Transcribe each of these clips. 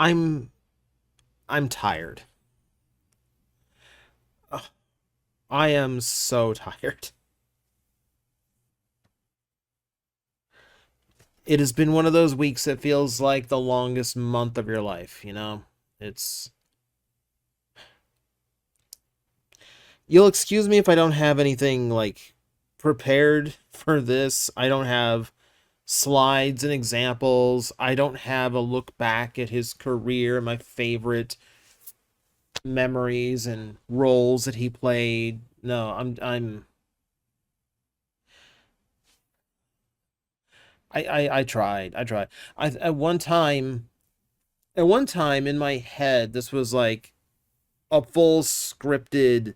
I'm I'm tired. Ugh, I am so tired. It has been one of those weeks that feels like the longest month of your life, you know? It's You'll excuse me if I don't have anything like prepared for this. I don't have slides and examples. I don't have a look back at his career, my favorite memories and roles that he played. No, I tried. I tried. I at one time in my head this was like a full scripted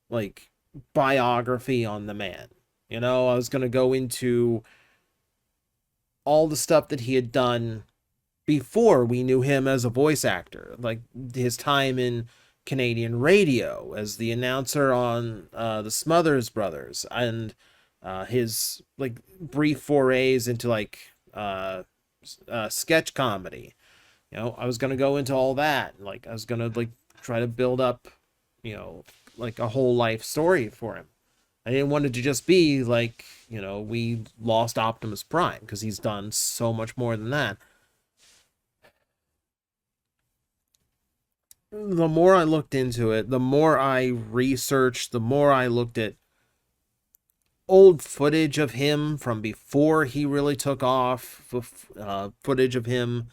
like biography on the man. You know, I was going to go into all the stuff that he had done before we knew him as a voice actor, like his time in Canadian radio as the announcer on the Smothers Brothers, and his like brief forays into like sketch comedy. You know, I was gonna go into all that. Like I was gonna like try to build up, you know, like a whole life story for him. I didn't want it to just be like, you know, we lost Optimus Prime because he's done so much more than that. The more I looked into it, the more I researched, the more I looked at old footage of him from before he really took off, footage of him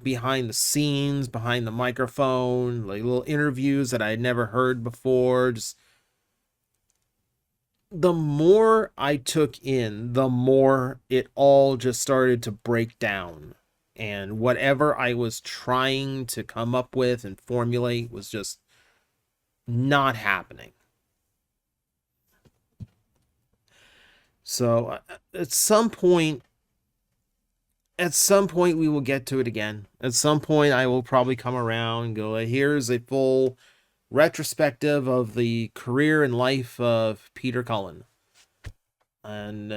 behind the scenes, behind the microphone, like little interviews that I had never heard before. Just the more I took in, the more it all just started to break down. And whatever I was trying to come up with and formulate was just not happening. So at some point we will get to it again. At some point I will probably come around and go, here's a full retrospective of the career and life of Peter Cullen. And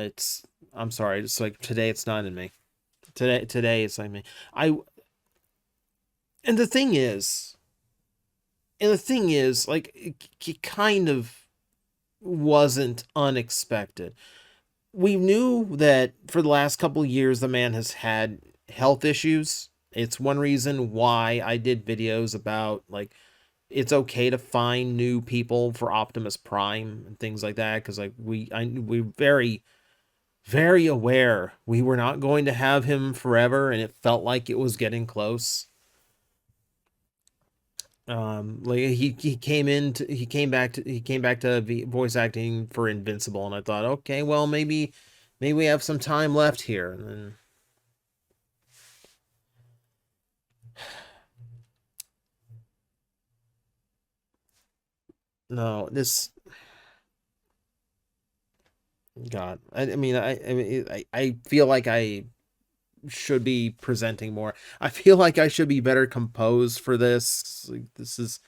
I'm sorry, it's like today it's not in me. Today it's like me. I and the thing is, like it kind of wasn't unexpected. We knew that for the last couple of years the man has had health issues. It's one reason why I did videos about like it's okay to find new people for Optimus Prime and things like that, because like we very aware we were not going to have him forever, and it felt like it was getting close. Like he came in to, he came back to voice acting for Invincible, and I thought, okay, well maybe we have some time left here, and then no, this God, I mean I feel like I should be presenting more. I feel like I should be better composed for this. Like, this is,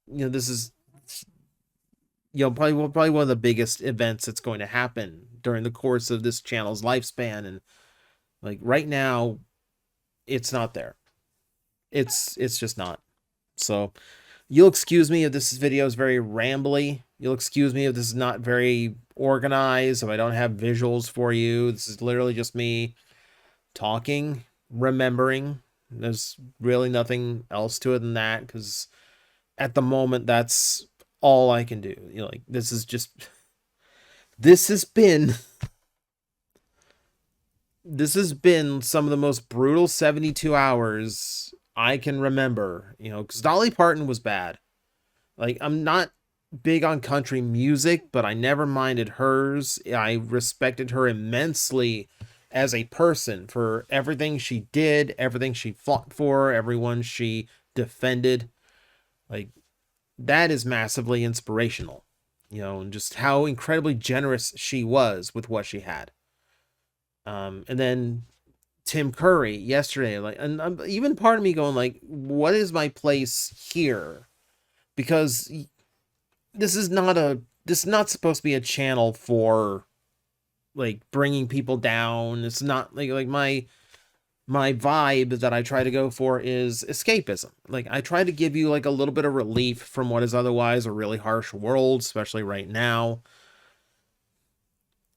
you know, this is, you know, probably one of the biggest events that's going to happen during the course of this channel's lifespan, and like right now it's not there. It's just not. So you'll excuse me if this video is very rambly. You'll excuse me if this is not very organized, if I don't have visuals for you. This is literally just me talking, remembering. There's really nothing else to it than that, because at the moment that's all I can do. You know, like this is just this has been this has been some of the most brutal 72 hours I can remember, you know, because Dolly Parton was bad. Like, I'm not big on country music, but I never minded hers. I respected her immensely as a person for everything she did, everything she fought for, everyone she defended. Like, that is massively inspirational, you know, and just how incredibly generous she was with what she had. And then Tim Curry yesterday, like, and even part of me going like, what is my place here? Because this is not supposed to be a channel for like bringing people down. It's not like my vibe that I try to go for is escapism. Like I try to give you like a little bit of relief from what is otherwise a really harsh world, especially right now.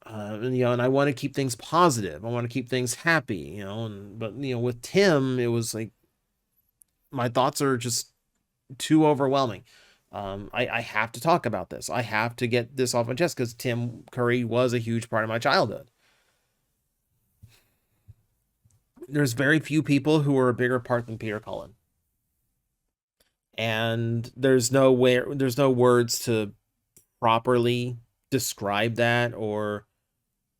And I want to keep things positive. I want to keep things happy, but with Tim, it was like my thoughts are just too overwhelming. I have to talk about this. I have to get this off my chest because Tim Curry was a huge part of my childhood. There's very few people who are a bigger part than Peter Cullen, and there's no words to properly describe that, or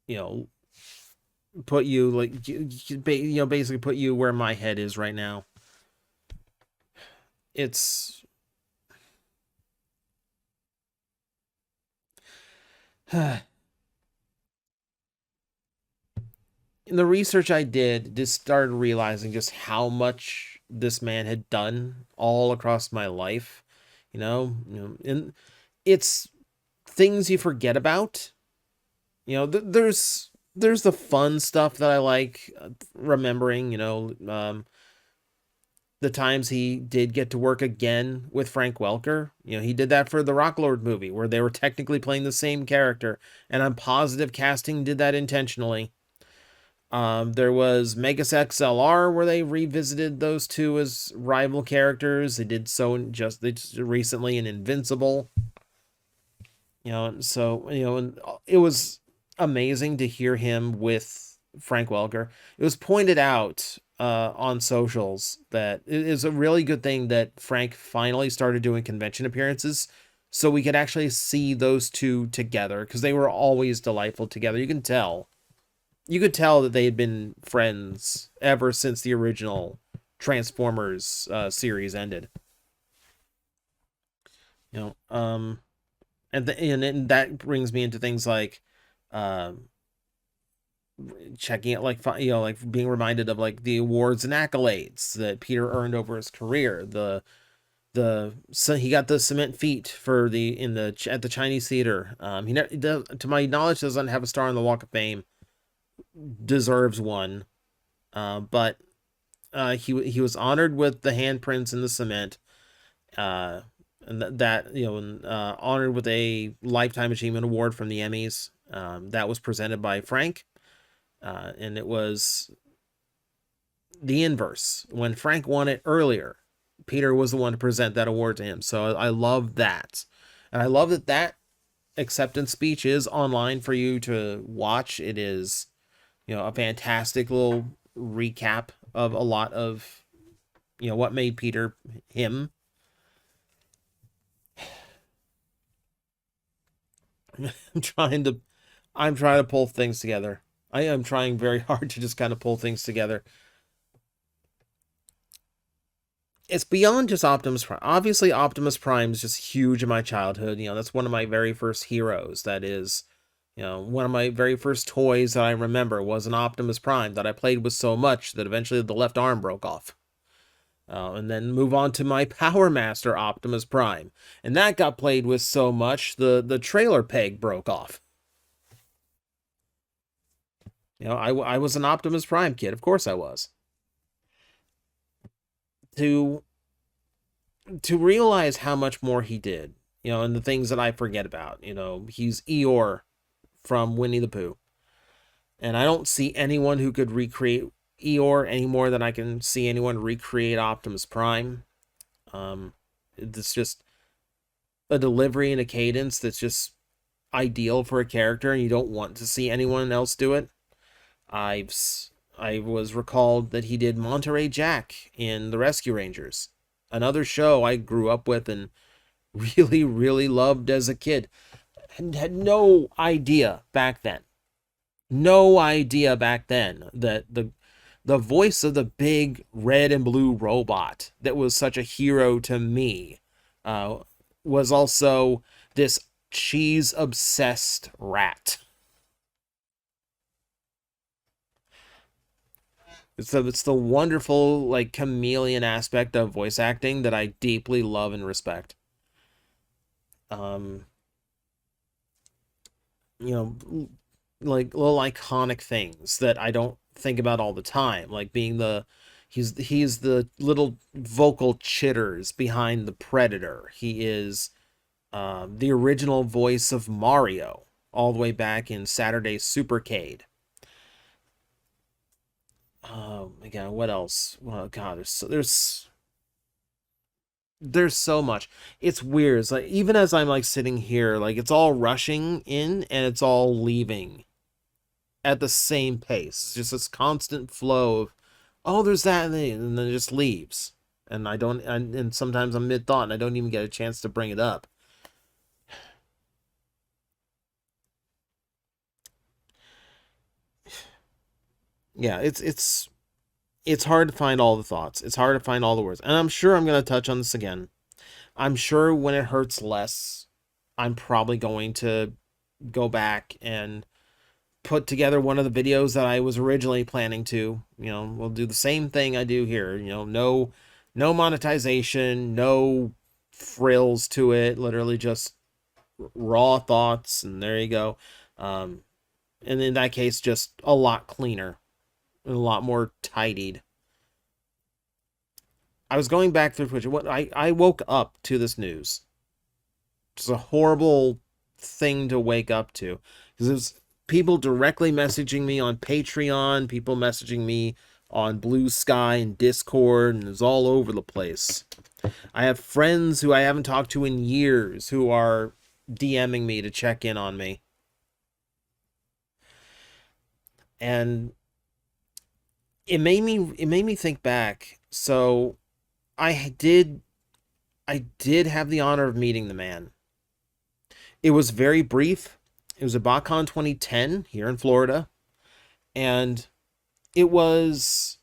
you know put you like basically put you where my head is right now. It's in the research I did, just started realizing just how much this man had done all across my life. And it's things you forget about. There's the fun stuff that I like remembering. The times he did get to work again with Frank Welker. He did that for the Rocklord movie, where they were technically playing the same character, and I'm positive casting did that intentionally. There was Megas XLR, where they revisited those two as rival characters. They did so they just recently in Invincible. So and it was amazing to hear him with Frank Welker. It was pointed out on socials that it is a really good thing that Frank finally started doing convention appearances, so we could actually see those two together, because they were always delightful together. You could tell that they had been friends ever since the original Transformers series ended. You know, and that brings me into things like um checking it, like like being reminded of like the awards and accolades that Peter earned over his career. So he got the cement feet for the in the at the Chinese theater. He does, to my knowledge, doesn't have a star on the Walk of Fame. Deserves one. But he was honored with the handprints in the cement. Uh, and honored with a Lifetime Achievement Award from the Emmys. That was presented by Frank. And it was the inverse. When Frank won it earlier, Peter was the one to present that award to him. So I love that. And I love that acceptance speech is online for you to watch. It is, a fantastic little recap of a lot of, what made Peter him. I'm trying to pull things together. I am trying very hard to just kind of pull things together. It's beyond just Optimus Prime. Obviously, Optimus Prime is just huge in my childhood. That's one of my very first heroes. That is, one of my very first toys that I remember was an Optimus Prime that I played with so much that eventually the left arm broke off. And then move on to my Power Master Optimus Prime, and that got played with so much the trailer peg broke off. I was an Optimus Prime kid. Of course I was. To realize how much more he did, and the things that I forget about. He's Eeyore from Winnie the Pooh. And I don't see anyone who could recreate Eeyore any more than I can see anyone recreate Optimus Prime. It's just a delivery and a cadence that's just ideal for a character, and you don't want to see anyone else do it. I was recalled that he did Monterey Jack in The Rescue Rangers, another show I grew up with and really, really loved as a kid. And had no idea back then. No idea back then that the voice of the big red and blue robot that was such a hero to me uh, was also this cheese obsessed rat. It's the wonderful like chameleon aspect of voice acting that I deeply love and respect. Um, you know, like little iconic things that I don't think about all the time, like being the he's the little vocal chitters behind the Predator. He is the original voice of Mario all the way back in Saturday Supercade. Oh my god, what else? Well, god, there's so much. It's weird. It's like even as I'm like sitting here, like it's all rushing in and it's all leaving at the same pace. Just this constant flow of, oh, there's that, and then it just leaves. And I don't, and sometimes I'm mid thought and I don't even get a chance to bring it up. Yeah, it's hard to find all the thoughts. It's hard to find all the words, and I'm sure I'm gonna touch on this again. I'm sure when it hurts less, I'm probably going to go back and put together one of the videos that I was originally planning to. We'll do the same thing I do here. No monetization, no frills to it. Literally just raw thoughts, and there you go. Um, and in that case, just a lot cleaner and a lot more tidied. I was going back through Twitch. I woke up to this news. It's a horrible thing to wake up to because there's people directly messaging me on Patreon, people messaging me on Blue Sky and Discord, and it's all over the place. I have friends who I haven't talked to in years who are DMing me to check in on me. And it made me think back. So I did I did have the honor of meeting the man. It was very brief. It was at BotCon 2010 here in Florida, and it was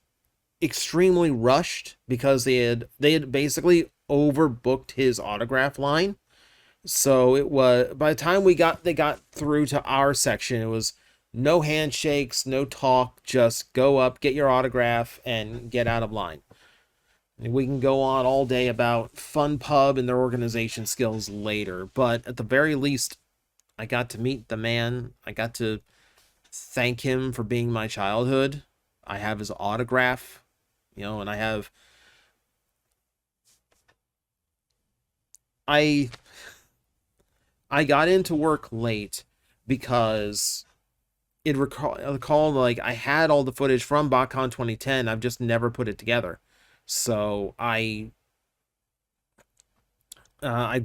extremely rushed because they had basically overbooked his autograph line. So it was by the time they got through to our section, it was no handshakes, no talk, just go up, get your autograph, and get out of line. And we can go on all day about Fun Pub and their organization skills later, but at the very least, I got to meet the man. I got to thank him for being my childhood. I have his autograph, and I I got into work late because recall like I had all the footage from BotCon 2010. I've just never put it together. So I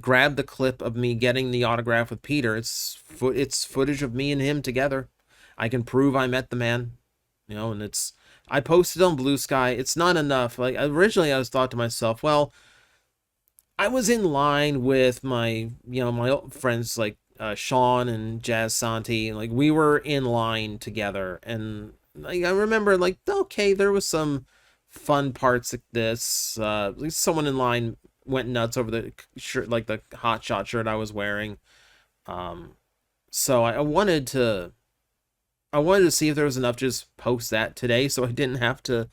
grabbed the clip of me getting the autograph with Peter. It's footage of me and him together. I can prove I met the man, and I posted on Blue Sky. It's not enough. Like originally I was thought to myself, well, I was in line with my old friends like Sean and Jazz Santi, and like we were in line together, and like I remember like okay, there was some fun parts of this. At least someone in line went nuts over the shirt, like the hot shot shirt I was wearing. Um, so I wanted to see if there was enough to just post that today, so I didn't have to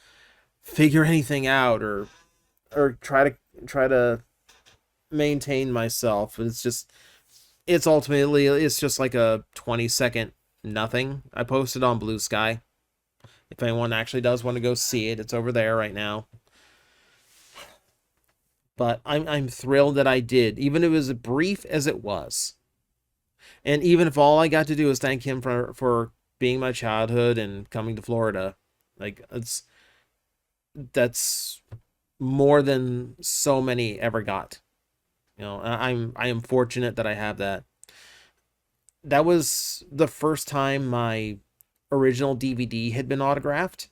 figure anything out or try to maintain myself. It's just like a 20-second nothing. I posted on Blue Sky. If anyone actually does want to go see it, it's over there right now. But I'm thrilled that I did, even if it was as brief as it was. And even if all I got to do is thank him for being my childhood and coming to Florida, like that's more than so many ever got. I am fortunate that I have that. That was the first time my original DVD had been autographed.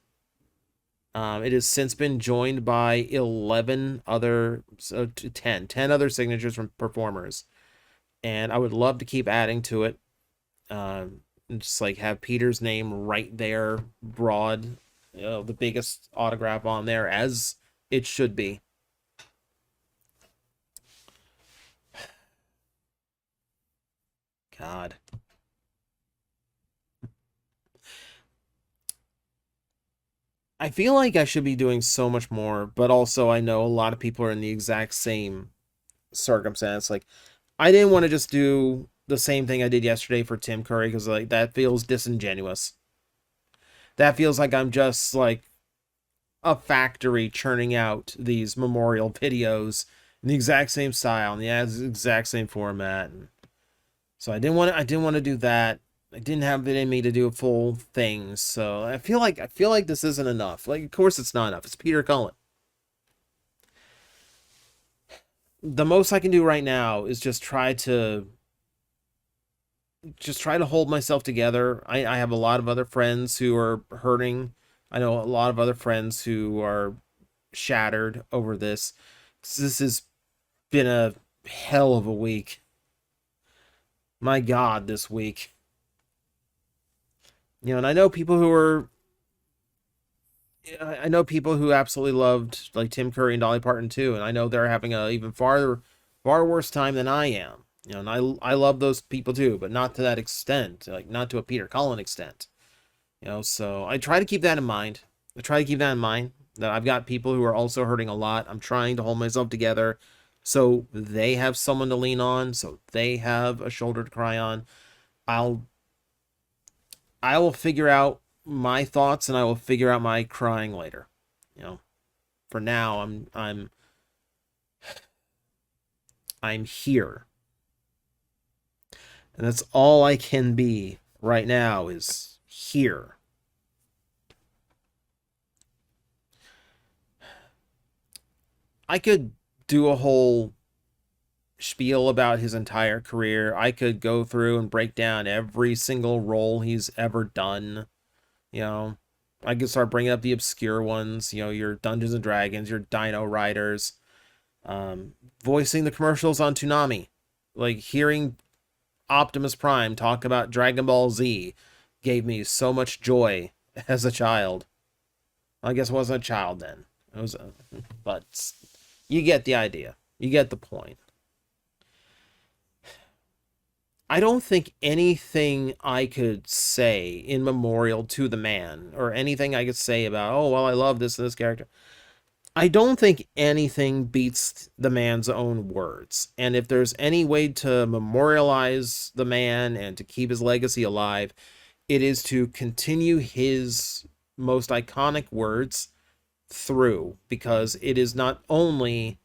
It has since been joined by 11 other, so 10 other signatures from performers. And I would love to keep adding to it. And just like have Peter's name right there, broad, the biggest autograph on there, as it should be. God. I feel like I should be doing so much more, but also I know a lot of people are in the exact same circumstance. Like, I didn't want to just do the same thing I did yesterday for Tim Curry because like that feels disingenuous. that feels like I'm just like a factory churning out these memorial videos in the exact same style, in the exact same format. And so I didn't want to do that. I didn't have it in me to do a full thing. So I feel like this isn't enough. Like, of course it's not enough. It's Peter Cullen. The most I can do right now is just try to hold myself together. I have a lot of other friends who are hurting. I know a lot of other friends who are shattered over this. This has been a hell of a week. My God, this week. And I know people who are, I know people who absolutely loved like Tim Curry and Dolly Parton too, and I know they're having a even far worse time than I am. And I love those people too, but not to that extent, like not to a Peter Cullen extent. So I try to keep that in mind. I try to keep that in mind that I've got people who are also hurting a lot. I'm trying to hold myself together so they have someone to lean on, so they have a shoulder to cry on. I'll I will figure out my thoughts and I will figure out my crying later. You know, for now I'm here. And that's all I can be right now is here. I could do a whole spiel about his entire career. I could go through and break down every single role he's ever done. You know, I could start bringing up the obscure ones, your Dungeons and Dragons, your Dino Riders, voicing the commercials on Toonami. Like hearing Optimus Prime talk about Dragon Ball Z gave me so much joy as a child. I guess I wasn't a child then. But you get the idea. You get the point. I don't think anything I could say in memorial to the man, or anything I could say about, oh, well, I love this character. I don't think anything beats the man's own words. And if there's any way to memorialize the man and to keep his legacy alive, it is to continue his most iconic words through, because it is not only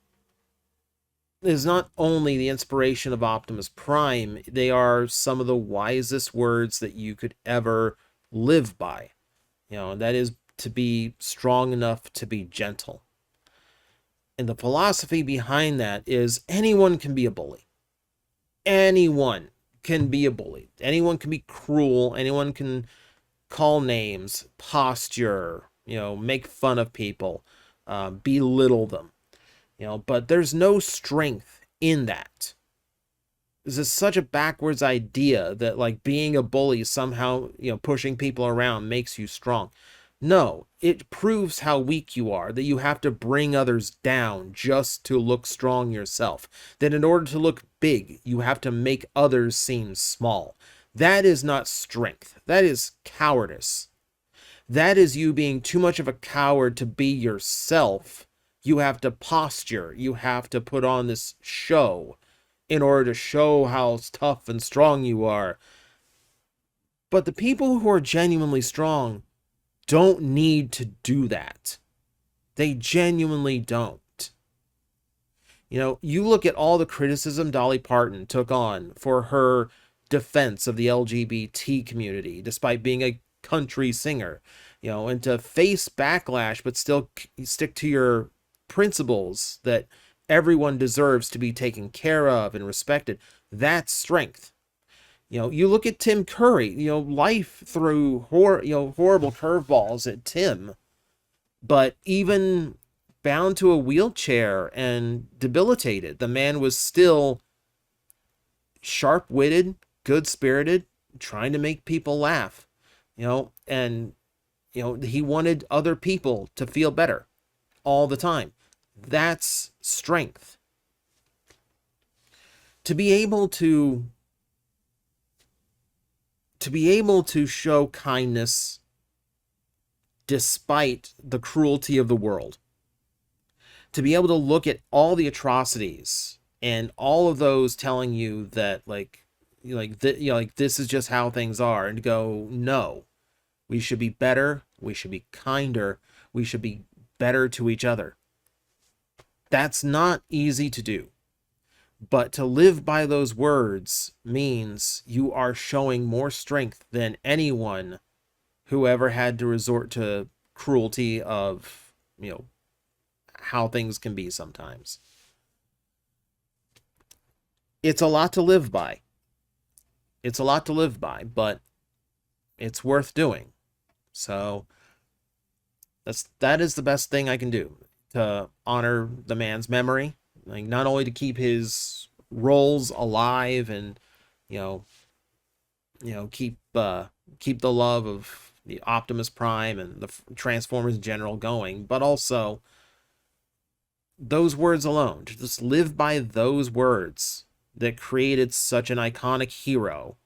the inspiration of Optimus Prime, they are some of the wisest words that you could ever live by. And that is to be strong enough to be gentle. And the philosophy behind that is anyone can be a bully. Anyone can be a bully. Anyone can be cruel. Anyone can call names, posture, make fun of people, belittle them. But there's no strength in that. This is such a backwards idea that like being a bully somehow, pushing people around makes you strong. No, it proves how weak you are, that you have to bring others down just to look strong yourself. That in order to look big, you have to make others seem small. That is not strength. That is cowardice. That is you being too much of a coward to be yourself. You have to posture. You have to put on this show in order to show how tough and strong you are. But the people who are genuinely strong don't need to do that. They genuinely don't. You look at all the criticism Dolly Parton took on for her defense of the LGBT community, despite being a country singer, and to face backlash, but still stick to your principles that everyone deserves to be taken care of and respected. That's strength. You look at Tim Curry, life threw horrible curveballs at Tim, but even bound to a wheelchair and debilitated, the man was still sharp-witted, good-spirited, trying to make people laugh, and he wanted other people to feel better all the time. That's strength. To be able to show kindness despite the cruelty of the world. To be able to look at all the atrocities and all of those telling you that this is just how things are, and to go, no, we should be better. We should be kinder. We should be better to each other. That's not easy to do. But to live by those words means you are showing more strength than anyone who ever had to resort to cruelty of, how things can be sometimes. It's a lot to live by. It's a lot to live by, but it's worth doing. So that is the best thing I can do to honor the man's memory. Like, not only to keep his roles alive and, you know, keep the love of the Optimus Prime and the Transformers in general going, but also those words alone, to just live by those words that created such an iconic hero.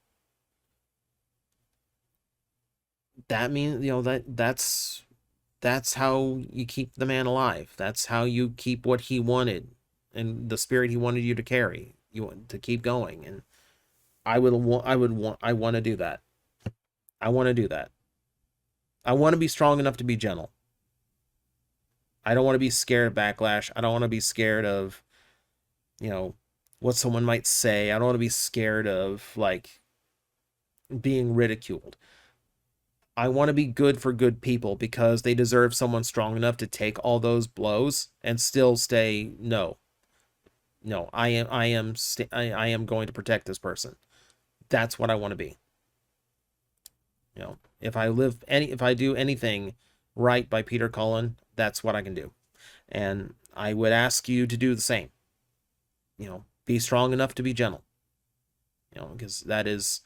That means, that's how you keep the man alive. That's how you keep what he wanted and the spirit he wanted you to carry. You want to keep going, and I want to do that. I want to do that. I want to be strong enough to be gentle. I don't want to be scared of backlash. I don't want to be scared of, you know, what someone might say. I don't want to be scared of, like, being ridiculed. I want to be good for good people because they deserve someone strong enough to take all those blows and still stay, no. No, I am going to protect this person. That's what I want to be. If I do anything right by Peter Cullen, that's what I can do. And I would ask you to do the same. Be strong enough to be gentle. Because that is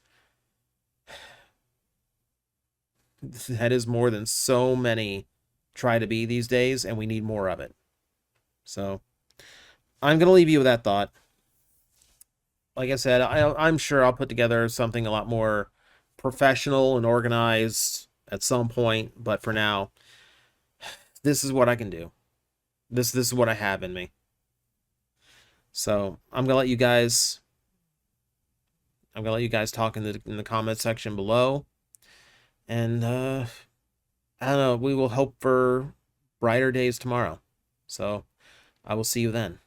more than so many try to be these days, and we need more of it. So I'm going to leave you with that thought. Like I said, I'm sure I'll put together something a lot more professional and organized at some point, but for now, this is what I can do. This is what I have in me. So I'm gonna let you guys talk in the comment section below, and I don't know. We will hope for brighter days tomorrow. So I will see you then.